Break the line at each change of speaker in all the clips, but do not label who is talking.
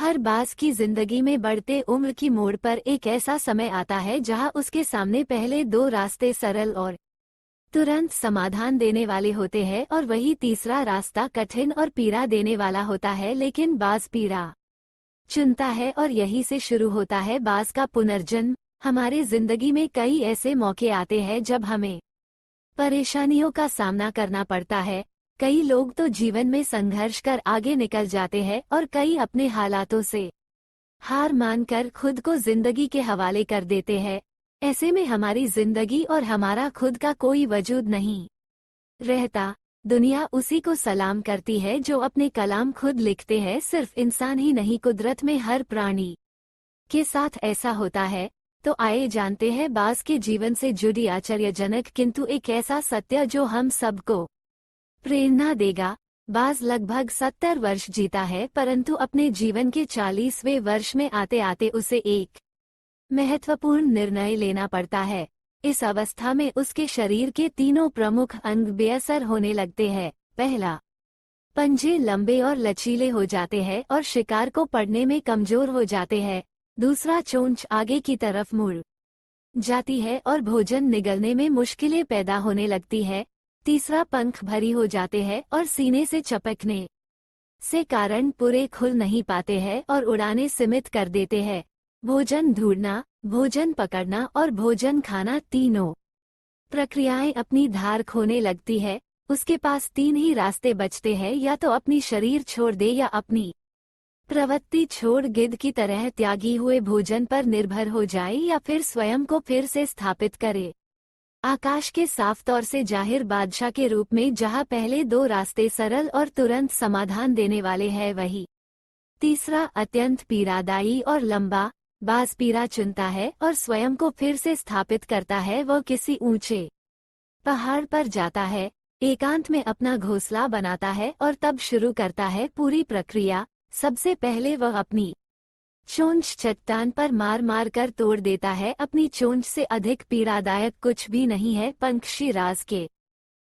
हर बाज की जिंदगी में बढ़ते उम्र की मोड़ पर एक ऐसा समय आता है जहां उसके सामने पहले दो रास्ते सरल और तुरंत समाधान देने वाले होते हैं और वही तीसरा रास्ता कठिन और पीड़ा देने वाला होता है, लेकिन बाज पीड़ा चुनता है और यही से शुरू होता है बाज का पुनर्जन्म। हमारे जिंदगी में कई ऐसे मौके आते हैं जब हमें परेशानियों का सामना करना पड़ता है। कई लोग तो जीवन में संघर्ष कर आगे निकल जाते हैं और कई अपने हालातों से हार मानकर खुद को जिंदगी के हवाले कर देते हैं। ऐसे में हमारी जिंदगी और हमारा खुद का कोई वजूद नहीं रहता। दुनिया उसी को सलाम करती है जो अपने कलाम खुद लिखते हैं। सिर्फ इंसान ही नहीं, कुदरत में हर प्राणी के साथ ऐसा होता है। तो आइए जानते हैं बाज के जीवन से जुड़ी आश्चर्यजनक किंतु एक ऐसा सत्य जो हम सबको प्रेरणा देगा। बाज लगभग 70 वर्ष जीता है, परंतु अपने जीवन के 40वें वर्ष में आते आते उसे एक महत्वपूर्ण निर्णय लेना पड़ता है। इस अवस्था में उसके शरीर के तीनों प्रमुख अंग बेअसर होने लगते हैं। पहला, पंजे लंबे और लचीले हो जाते हैं और शिकार को पकड़ने में कमजोर हो जाते हैं। दूसरा, चोंच आगे की तरफ मुड़ जाती है और भोजन निगलने में मुश्किलें पैदा होने लगती है। तीसरा, पंख भरी हो जाते हैं और सीने से चपकने से कारण पूरे खुल नहीं पाते हैं और उड़ाने सीमित कर देते हैं। भोजन ढूंढना, भोजन पकड़ना और भोजन खाना, तीनों प्रक्रियाएं अपनी धार खोने लगती है। उसके पास तीन ही रास्ते बचते हैं, या तो अपनी शरीर छोड़ दे या अपनी प्रवृत्ति छोड़ गिद्ध की तरह त्यागी हुए भोजन पर निर्भर हो जाए, या फिर स्वयं को फिर से स्थापित करे आकाश के साफ तौर से जाहिर बादशाह के रूप में। जहां पहले दो रास्ते सरल और तुरंत समाधान देने वाले हैं, वही तीसरा अत्यंत पीड़ादायी और लंबा। बाज पीड़ा चुनता है और स्वयं को फिर से स्थापित करता है। वह किसी ऊंचे पहाड़ पर जाता है, एकांत में अपना घोंसला बनाता है और तब शुरू करता है पूरी प्रक्रिया। सबसे पहले वह अपनी चोंच चट्टान पर मार मार कर तोड़ देता है। अपनी चोंच से अधिक पीड़ादायक कुछ भी नहीं है पंक्षी राज के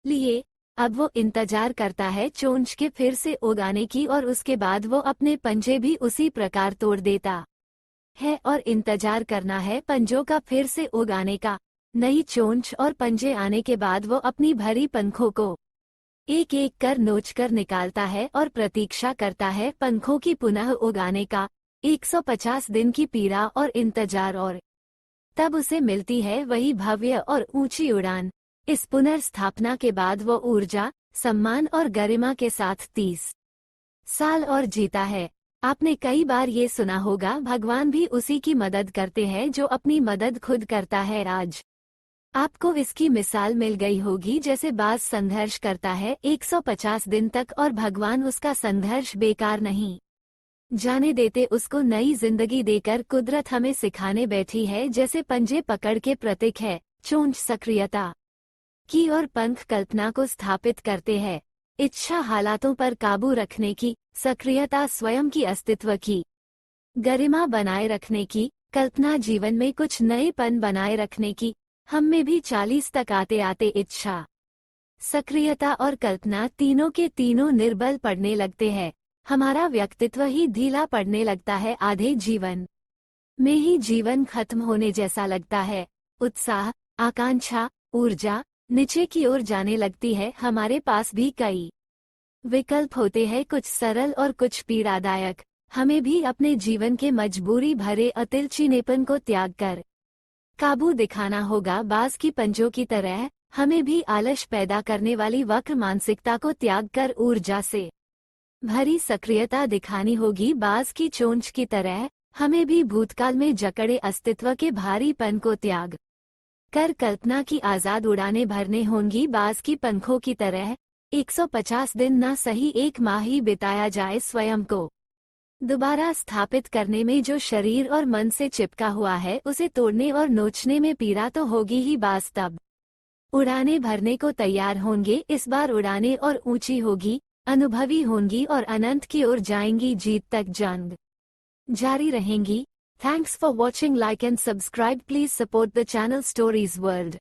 लिए। अब वो इंतजार करता है चोंच के फिर से उगाने की, और उसके बाद वो अपने पंजे भी उसी प्रकार तोड़ देता है और इंतजार करना है पंजों का फिर से उगाने का। नई चोंच और पंजे आने के बाद वो अपनी भरी पंखों को एक एक कर नोचकर निकालता है और प्रतीक्षा करता है पंखों की पुनः उगाने का। 150 दिन की पीड़ा और इंतजार, और तब उसे मिलती है वही भव्य और ऊंची उड़ान। इस पुनर्स्थापना के बाद वो ऊर्जा, सम्मान और गरिमा के साथ 30 साल और जीता है। आपने कई बार ये सुना होगा, भगवान भी उसी की मदद करते हैं जो अपनी मदद खुद करता है। आज आपको इसकी मिसाल मिल गई होगी। जैसे बाज संघर्ष करता है 150 दिन तक और भगवान उसका संघर्ष बेकार नहीं जाने देते, उसको नई जिंदगी देकर कुदरत हमें सिखाने बैठी है। जैसे पंजे पकड़ के प्रतीक है, चोंच सक्रियता की और पंख कल्पना को स्थापित करते हैं। इच्छा हालातों पर काबू रखने की, सक्रियता स्वयं की अस्तित्व की गरिमा बनाए रखने की, कल्पना जीवन में कुछ नएपन बनाए रखने की। हम में भी 40 तक आते आते इच्छा, सक्रियता और कल्पना तीनों के तीनों निर्बल पड़ने लगते हैं। हमारा व्यक्तित्व ही ढीला पड़ने लगता है। आधे जीवन में ही जीवन खत्म होने जैसा लगता है। उत्साह, आकांक्षा, ऊर्जा नीचे की ओर जाने लगती है। हमारे पास भी कई विकल्प होते हैं, कुछ सरल और कुछ पीड़ादायक। हमें भी अपने जीवन के मजबूरी भरे अतिलचीनेपन को त्याग कर काबू दिखाना होगा। बाज की पंजों की तरह हमें भी आलस पैदा करने वाली वक्र मानसिकता को त्याग कर ऊर्जा से भरी सक्रियता दिखानी होगी। बाज की चोंच की तरह हमें भी भूतकाल में जकड़े अस्तित्व के भारीपन को त्याग कर कल्पना की आजाद उड़ानें भरने होंगी। बाज की पंखों की तरह 150 दिन न सही 1 माह ही बिताया जाए स्वयं को दोबारा स्थापित करने में। जो शरीर और मन से चिपका हुआ है उसे तोड़ने और नोचने में पीड़ा तो होगी ही। बाज तब उड़ानें भरने को तैयार होंगे। इस बार उड़ानें और ऊंची होगी, अनुभवी होंगी और अनंत की ओर जाएंगी। जीत तक जंग जारी रहेंगी। Thanks for watching. Like and subscribe. Please support the channel stories world.